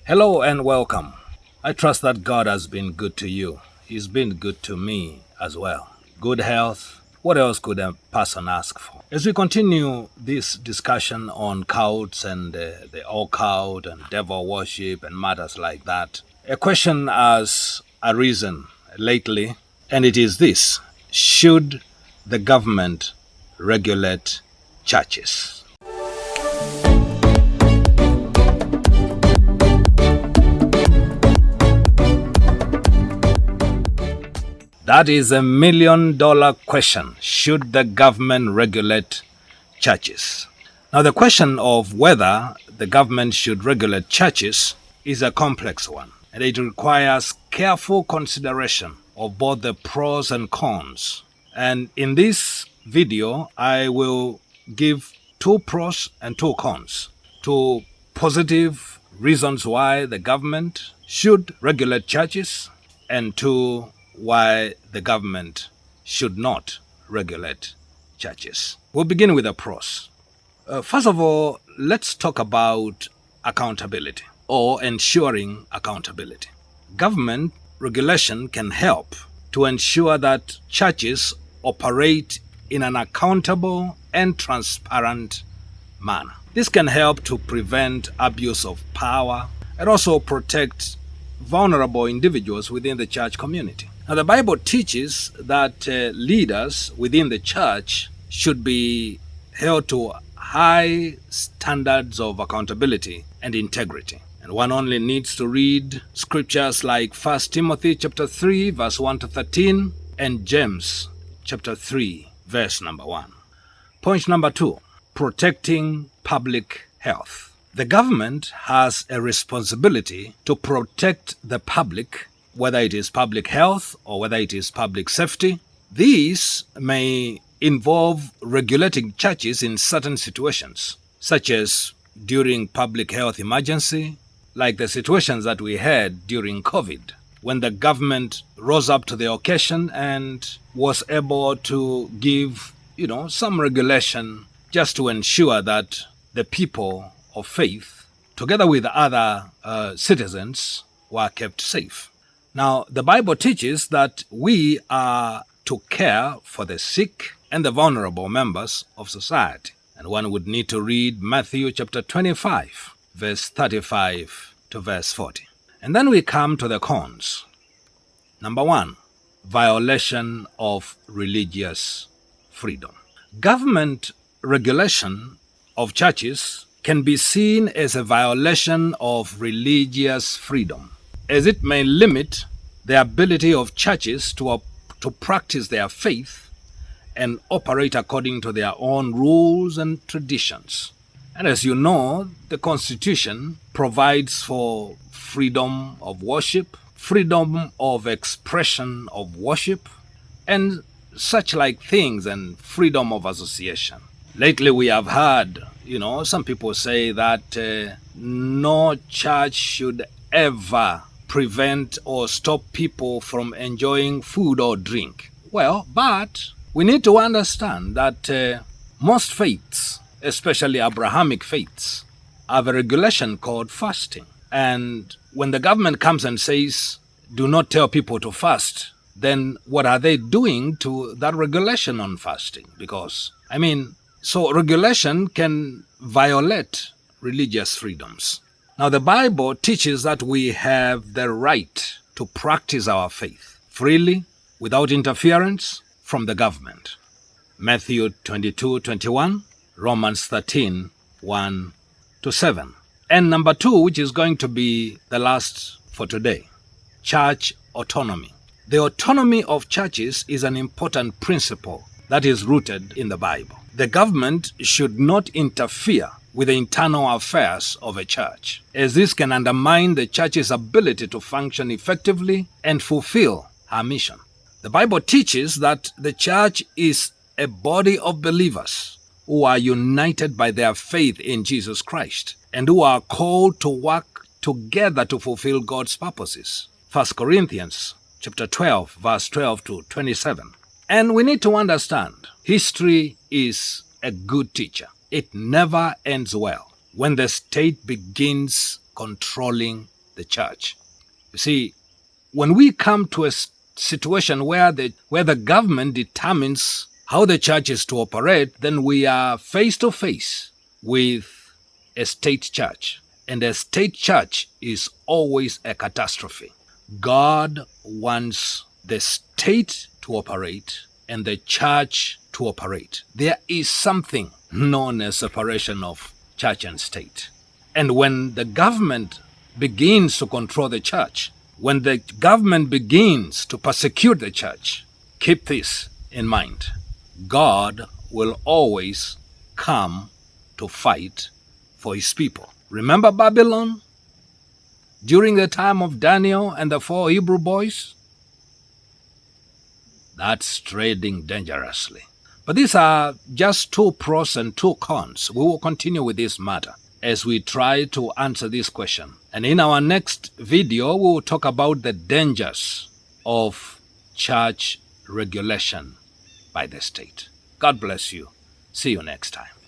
Hello and welcome. I trust that God has been good to you. He's been good to me as well. Good health. What else could a person ask for? As we continue this discussion on cults and the occult and devil worship and matters like that, a question has arisen lately, and it is this: should the government regulate churches? That is $1 million question. Should the government regulate churches? Now, the question of whether the government should regulate churches is a complex one, and it requires careful consideration of both the pros and cons. And in this video, I will give two pros and two cons, two positive reasons why the government should regulate churches, and two, why the government should not regulate churches. We'll begin with the pros. First of all, let's talk about accountability or ensuring accountability. Government regulation can help to ensure that churches operate in an accountable and transparent manner. This can help to prevent abuse of power and also protect vulnerable individuals within the church community. Now, the Bible teaches that leaders within the church should be held to high standards of accountability and integrity. And one only needs to read scriptures like 1 Timothy chapter 3, verse 1 to 13, and James chapter 3, verse number 1. Point number 2, protecting public health. The government has a responsibility to protect the public, whether it is public health or whether it is public safety. These may involve regulating churches in certain situations, such as during public health emergency, like the situations that we had during COVID, when the government rose up to the occasion and was able to give, some regulation just to ensure that the people of faith, together with other citizens, were kept safe. Now, the Bible teaches that we are to care for the sick and the vulnerable members of society. And one would need to read Matthew chapter 25, verse 35 to verse 40. And then we come to the cons. Number 1, violation of religious freedom. Government regulation of churches can be seen as a violation of religious freedom, as it may limit the ability of churches to practice their faith and operate according to their own rules and traditions. And as you know, the Constitution provides for freedom of worship, freedom of expression of worship, and such like things, and freedom of association. Lately we have heard, some people say that no church should ever prevent or stop people from enjoying food or drink. Well, but we need to understand that most faiths, especially Abrahamic faiths, have a regulation called fasting. And when the government comes and says, do not tell people to fast, then what are they doing to that regulation on fasting? Because, so regulation can violate religious freedoms. Now, the Bible teaches that we have the right to practice our faith freely, without interference from the government. Matthew 22:21, Romans 13:1 to 7. And number 2, which is going to be the last for today, church autonomy. The autonomy of churches is an important principle that is rooted in the Bible. The government should not interfere with the internal affairs of a church, as this can undermine the church's ability to function effectively and fulfill her mission. The Bible teaches that the church is a body of believers who are united by their faith in Jesus Christ and who are called to work together to fulfill God's purposes. 1 Corinthians chapter 12, verse 12 to 27. And we need to understand, history is a good teacher. It never ends well when the state begins controlling the church. You see, when we come to a situation where the government determines how the church is to operate, then we are face to face with a state church. And a state church is always a catastrophe. God wants the state to operate and the church to operate. There is something known as separation of church and state. And when the government begins to control the church, when the government begins to persecute the church, keep this in mind. God will always come to fight for his people. Remember Babylon during the time of Daniel and the 4 Hebrew boys? That's trading dangerously. But these are just 2 pros and 2 cons. We will continue with this matter as we try to answer this question. And in our next video, we will talk about the dangers of church regulation by the state. God bless you. See you next time.